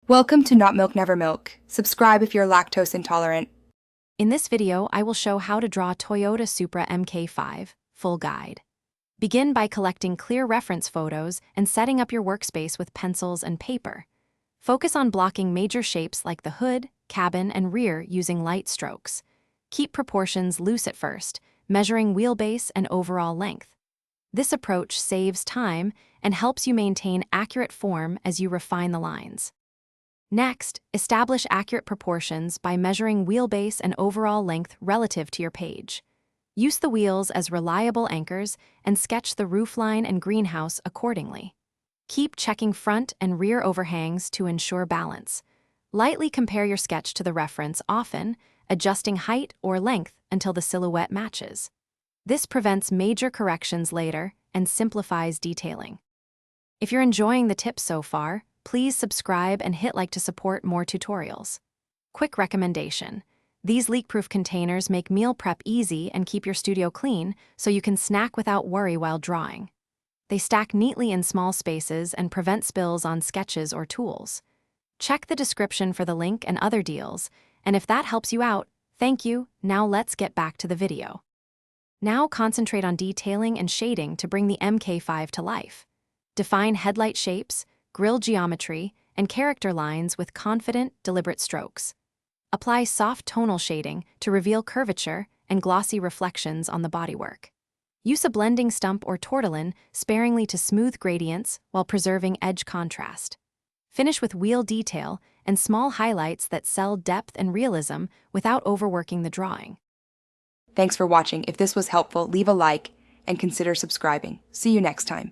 Welcome to Not Milk Never Milk. Subscribe if you're lactose intolerant. In this video, I will show how to draw Toyota Supra MK5, full guide. Begin by collecting clear reference photos and setting up your workspace with pencils and paper. Focus on blocking major shapes like the hood, cabin, and rear using light strokes. Keep proportions loose at first, measuring wheelbase and overall length. This approach saves time and helps you maintain accurate form as you refine the lines. Next, establish accurate proportions by measuring wheelbase and overall length relative to your page. Use the wheels as reliable anchors and sketch the roofline and greenhouse accordingly. Keep checking front and rear overhangs to ensure balance. Lightly compare your sketch to the reference often, adjusting height or length until the silhouette matches. This prevents major corrections later and simplifies detailing. If you're enjoying the tips so far, please subscribe and hit like to support more tutorials. Quick recommendation: these leak-proof containers make meal prep easy and keep your studio clean so you can snack without worry while drawing. They stack neatly in small spaces and prevent spills on sketches or tools. Check the description for the link and other deals, and if that helps you out, thank you. Now let's get back to the video. Now concentrate on detailing and shading to bring the MK5 to life. Define headlight shapes, grille geometry, and character lines with confident, deliberate strokes. Apply soft tonal shading to reveal curvature and glossy reflections on the bodywork. Use a blending stump or tortillon sparingly to smooth gradients while preserving edge contrast. Finish with wheel detail and small highlights that sell depth and realism without overworking the drawing. Thanks for watching. If this was helpful, leave a like and consider subscribing. See you next time.